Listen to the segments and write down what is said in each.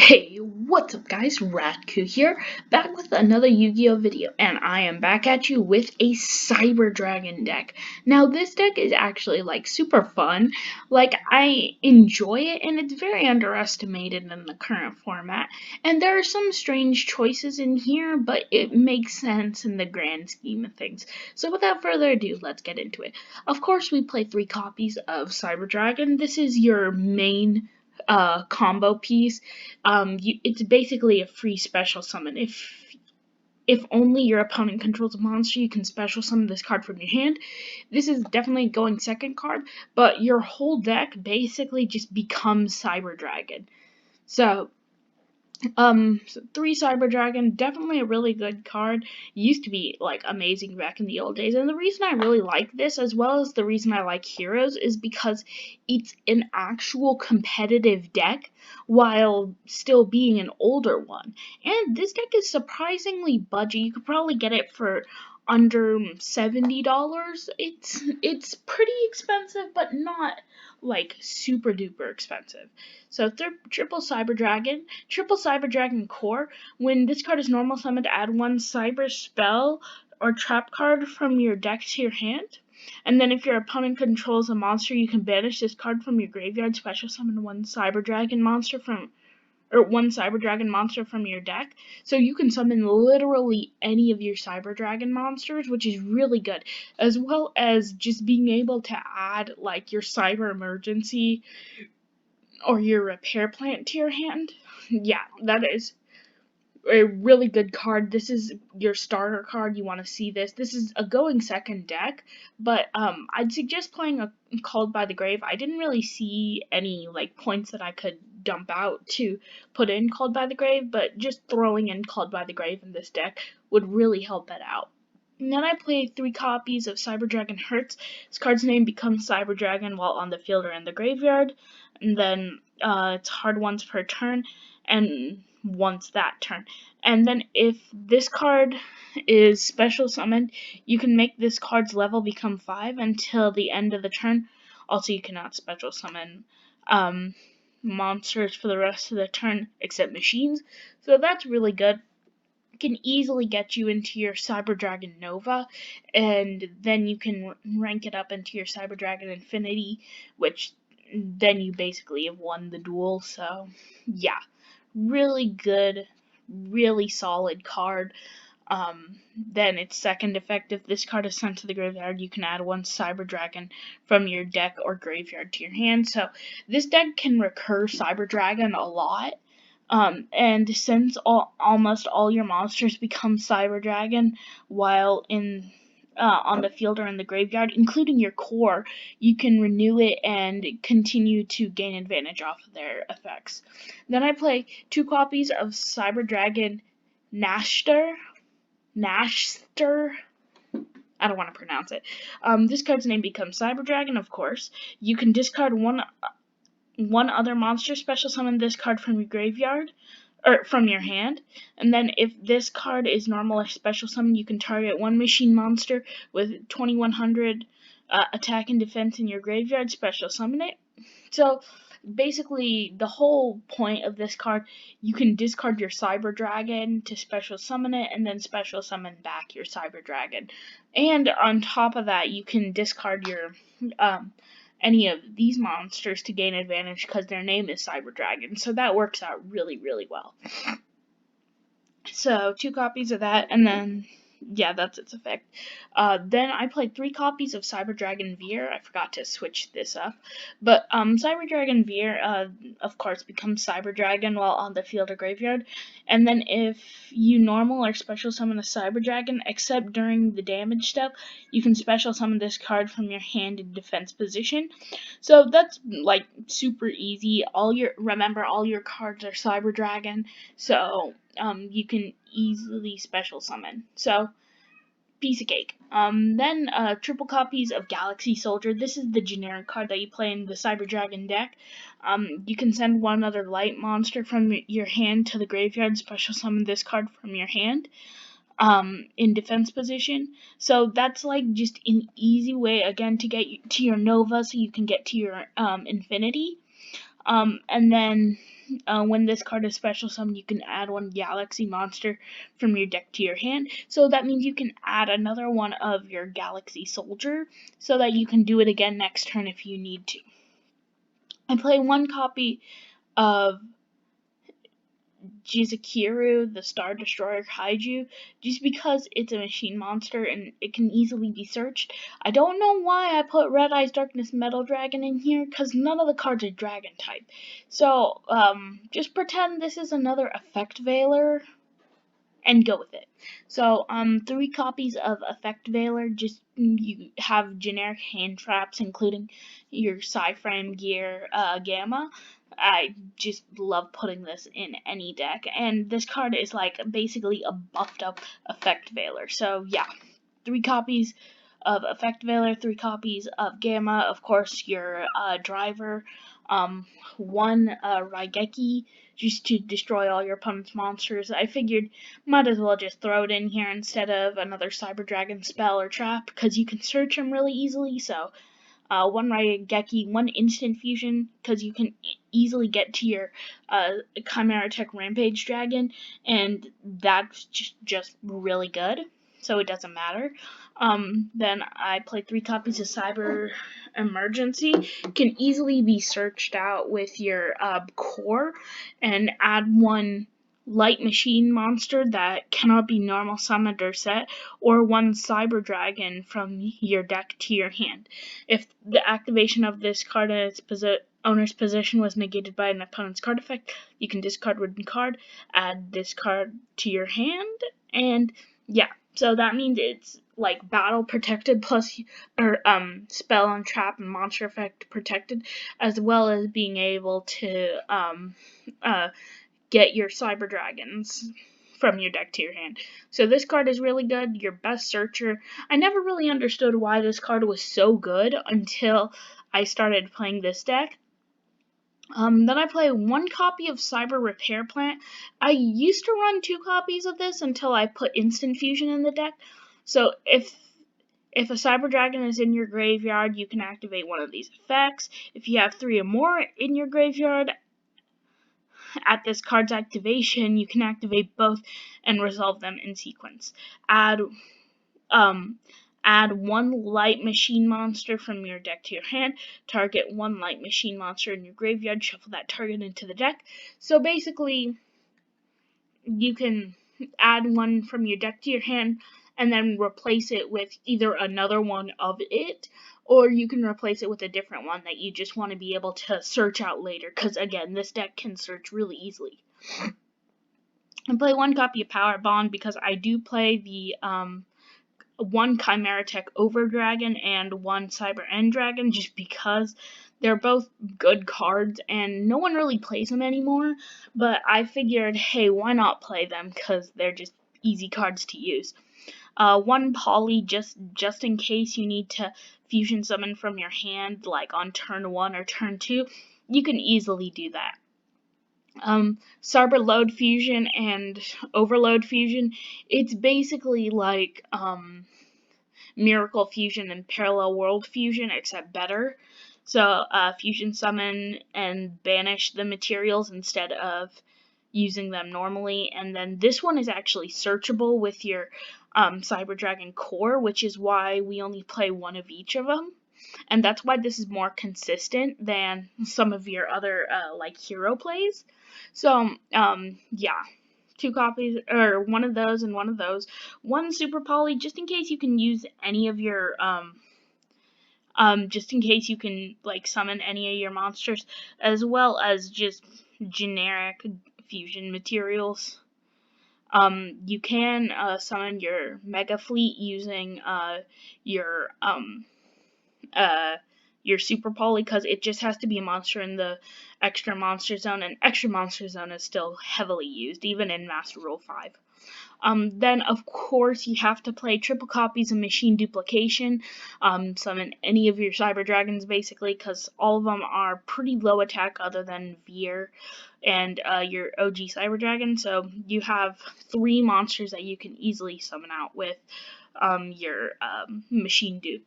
Hey, what's up guys, Radku here, back with another Yu-Gi-Oh video, and I am back at you with a Cyber Dragon deck. Now this deck is actually super fun, I enjoy it, and it's very underestimated in the current format, and there are some strange choices in here, but it makes sense in the grand scheme of things. So without further ado, let's get into it. Of course we play 3 copies of Cyber Dragon. This is your main combo piece. It's basically a free special summon. If only your opponent controls a monster, you can special summon this card from your hand. This is definitely going second card, but your whole deck basically just becomes Cyber Dragon. So 3 Cyber Dragon, definitely a really good card. Used to be amazing back in the old days, and the reason I really like this, as well as the reason I like Heroes, is because it's an actual competitive deck while still being an older one. And this deck is surprisingly budget. You could probably get it for under $70. It's pretty expensive, but not super duper expensive. So triple Cyber Dragon Core. When this card is normal summoned, add 1 Cyber spell or trap card from your deck to your hand. And then if your opponent controls a monster, you can banish this card from your graveyard, special summon 1 Cyber Dragon monster from your deck. So you can summon literally any of your Cyber Dragon monsters, which is really good, as well as just being able to add your Cyber Emergency or your Repair Plant to your hand. Yeah, that is a really good card. This is your starter card. You want to see this. This is a going second deck, but I'd suggest playing a Called by the Grave. I didn't really see any points that I could dump out to put in Called by the Grave, but just throwing in Called by the Grave in this deck would really help it out. And then I play 3 copies of Cyber Dragon Hurts. This card's name becomes Cyber Dragon while on the field or in the graveyard, and then it's hard once per turn, and once that turn. And then if this card is special summoned, you can make this card's level become 5 until the end of the turn. Also, you cannot special summon monsters for the rest of the turn except machines, so that's really good. Can easily get you into your Cyber Dragon Nova, and then you can rank it up into your Cyber Dragon Infinity, which then you basically have won the duel. So yeah, really good, really solid card. Then its second effect, if this card is sent to the graveyard, you can add 1 Cyber Dragon from your deck or graveyard to your hand. So this deck can recur Cyber Dragon a lot. And since almost all your monsters become Cyber Dragon while on the field or in the graveyard, including your core, you can renew it and continue to gain advantage off of their effects. Then I play 2 copies of Cyber Dragon Nashter. I don't want to pronounce it. This card's name becomes Cyber Dragon, of course. You can discard one other monster, special summon this card from your graveyard, or from your hand, and then if this card is normal or special summon, you can target 1 machine monster with 2100 attack and defense in your graveyard, special summon it. So basically, the whole point of this card, you can discard your Cyber Dragon to special summon it, and then special summon back your Cyber Dragon. And on top of that, you can discard your any of these monsters to gain advantage because their name is Cyber Dragon. So that works out really, really well. So 2 copies of that, and then yeah, that's its effect. Then I played 3 copies of Cyber Dragon Veer. I forgot to switch this up, but Cyber Dragon Veer, of course, becomes Cyber Dragon while on the field or graveyard. And then if you normal or special summon a Cyber Dragon, except during the damage step, you can special summon this card from your hand in defense position. So that's super easy. All your cards are Cyber Dragon, so you can easily special summon. So piece of cake. Then triple copies of Galaxy Soldier. This is the generic card that you play in the Cyber Dragon deck. You can send 1 other light monster from your hand to the graveyard, special summon this card from your hand in defense position. So that's just an easy way again to get to your Nova, so you can get to your Infinity. And then when this card is special summoned, you can add one Galaxy monster from your deck to your hand. So that means you can add another one of your Galaxy Soldier, so that you can do it again next turn if you need to. I play one copy of Jizukiru, the Star Destroyer Kaiju, just because it's a machine monster and it can easily be searched. I don't know why I put Red Eyes Darkness Metal Dragon in here, because none of the cards are Dragon type. So, just pretend this is another Effect Veiler and go with it. So, 3 copies of Effect Veiler, just you have generic hand traps, including your Psy-Frame Gear Gamma. I just love putting this in any deck, and this card is like basically a buffed up Effect Veiler. So yeah, 3 copies of Effect Veiler, 3 copies of Gamma, of course your driver, 1 Raigeki, just to destroy all your opponent's monsters. I figured might as well just throw it in here instead of another Cyber Dragon spell or trap, because you can search them really easily. So 1 Raigeki, 1 instant fusion, because you can easily get to your Chimera Tech Rampage Dragon, and that's just really good, so it doesn't matter. Then I play 3 copies of Cyber Emergency. Can easily be searched out with your core, and add 1 light machine monster that cannot be normal summoned or set, or 1 Cyber Dragon from your deck to your hand. If the activation of this card in its owner's position was negated by an opponent's card effect, you can discard 1 card, add this card to your hand, and yeah. So that means it's like battle protected plus spell and trap and monster effect protected, as well as being able to get your Cyber Dragons from your deck to your hand. So this card is really good, your best searcher. I never really understood why this card was so good until I started playing this deck. Then I play 1 copy of Cyber Repair Plant. I used to run 2 copies of this until I put Instant Fusion in the deck. So if a Cyber Dragon is in your graveyard, you can activate one of these effects. If you have 3 or more in your graveyard, at this card's activation, you can activate both and resolve them in sequence. Add 1 light machine monster from your deck to your hand. Target 1 light machine monster in your graveyard. Shuffle that target into the deck. So basically, you can add 1 from your deck to your hand and then replace it with either another one of it, or you can replace it with a different one that you just want to be able to search out later, because again, this deck can search really easily. I play 1 copy of Power Bond because I do play the 1 Chimera Tech Over Dragon and 1 Cyber End Dragon, just because they're both good cards and no one really plays them anymore, but I figured, hey, why not play them, because they're just easy cards to use. 1 Poly, just in case you need to fusion summon from your hand, like on turn 1 or turn 2, you can easily do that. Cyber Load Fusion and Overload Fusion, it's basically like Miracle Fusion and Parallel World Fusion, except better. So fusion summon and banish the materials instead of using them normally, and then this one is actually searchable with your Cyber Dragon core, which is why we only play 1 of each of them, and that's why this is more consistent than some of your other like hero plays. So yeah, 2 copies, or 1 of those and 1 of those. 1 Super Poly, just in case you can use any of your just in case you can like summon any of your monsters, as well as just generic fusion materials. You can summon your Mega Fleet using your Super Poly, because it just has to be a monster in the Extra Monster Zone, and Extra Monster Zone is still heavily used, even in Master Rule 5. Then, of course, you have to play triple copies of Machine Duplication, summon any of your Cyber Dragons, basically, because all of them are pretty low attack other than Veer and your OG Cyber Dragon, so you have 3 monsters that you can easily summon out with your Machine Dupe.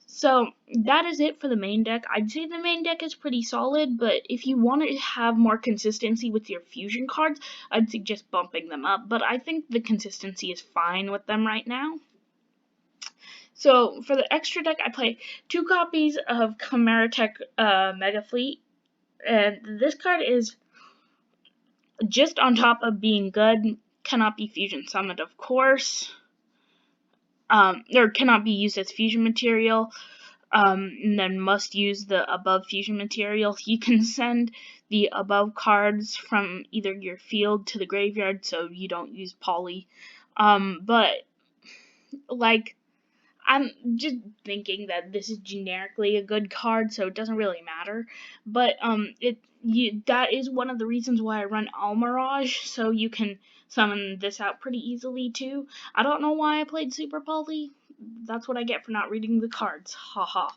So that is it for the main deck. I'd say the main deck is pretty solid, but if you want to have more consistency with your fusion cards, I'd suggest bumping them up. But I think the consistency is fine with them right now. So for the extra deck, I play 2 copies of Chimera Tech Mega Fleet, and this card is just on top of being good. Cannot be fusion summoned, of course. Or cannot be used as fusion material. And then must use the above fusion material. You can send the above cards from either your field to the graveyard, so you don't use poly. But like, I'm just thinking that this is generically a good card, so it doesn't really matter. But that is one of the reasons why I run Almirage, so you can summon this out pretty easily too. I don't know why I played Super Poly. That's what I get for not reading the cards. Haha.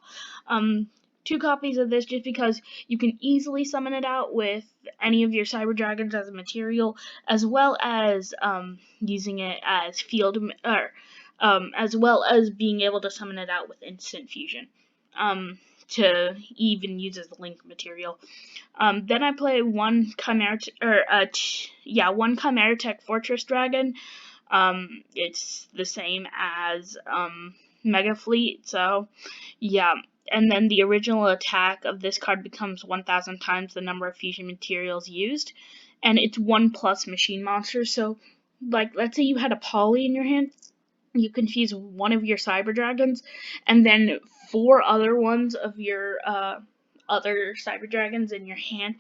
2 copies of this just because you can easily summon it out with any of your Cyber Dragons as a material, as well as using it as field as well as being able to summon it out with instant fusion, to even use as link material. Then I play one Chimera Tech Fortress Dragon. It's the same as Mega Fleet, so yeah. And then the original attack of this card becomes 1,000 times the number of fusion materials used, and it's 1+ machine monsters. So, like, let's say you had a poly in your hand, you can fuse one of your Cyber Dragons, and then 4 other ones of your other Cyber Dragons in your hand,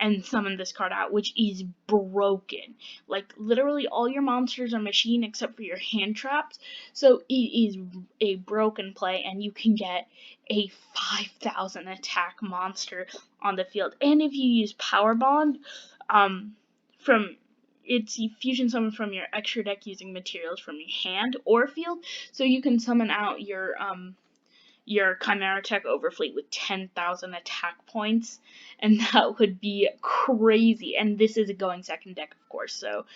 and summon this card out, which is broken. Like, literally all your monsters are machine except for your hand traps, so it is a broken play, and you can get a 5,000 attack monster on the field. And if you use Power Bond, from it's fusion summon from your extra deck using materials from your hand or field, so you can summon out your Chimera Tech Overfleet with 10,000 attack points, and that would be crazy. And this is a going second deck, of course. So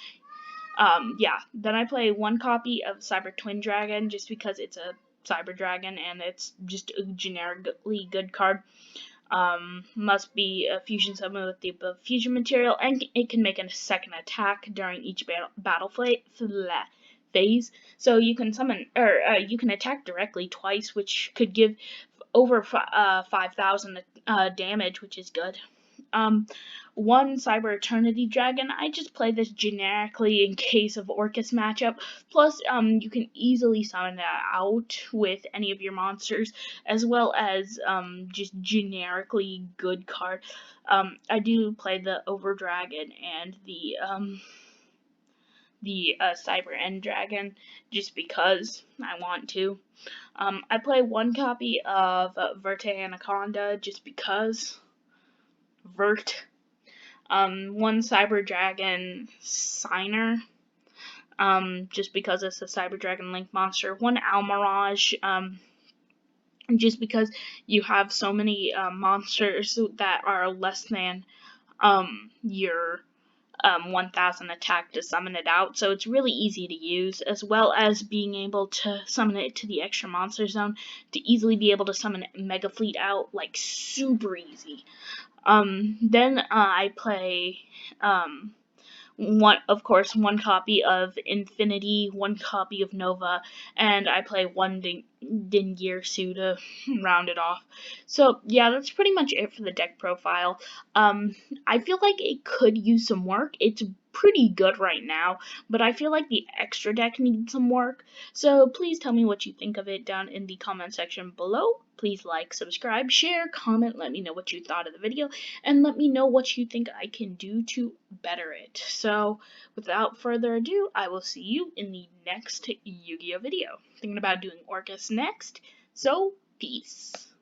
yeah. Then I play 1 copy of Cyber Twin Dragon just because it's a Cyber Dragon and it's just a generically good card. Must be a fusion summon with the above fusion material, and it can make a second attack during each battle phase. So you can summon, or you can attack directly twice, which could give over 5,000 damage, which is good. 1 Cyber Eternity Dragon. I just play this generically in case of Orcus matchup. Plus, you can easily summon that out with any of your monsters, as well as just generically good card. I do play the Over Dragon and the Cyber End Dragon just because I want to. I play 1 copy of Verte Anaconda just because. Vert. 1 Cyber Dragon Signer, just because it's a Cyber Dragon Link monster. 1 Almirage, just because you have so many monsters that are less than your 1,000 attack to summon it out, so it's really easy to use, as well as being able to summon it to the extra monster zone to easily be able to summon Mega Fleet out, like, super easy. Then I play 1 copy of Infinity, 1 copy of Nova, and I play 1 Dingirsu to round it off. So yeah, that's pretty much it for the deck profile. I feel like it could use some work. It's pretty good right now, but I feel like the extra deck needs some work. So please tell me what you think of it down in the comment section below. Please like, subscribe, share, comment, let me know what you thought of the video, and let me know what you think I can do to better it. So without further ado, I will see you in the next Yu-Gi-Oh video. Thinking about doing Orcus next, so peace.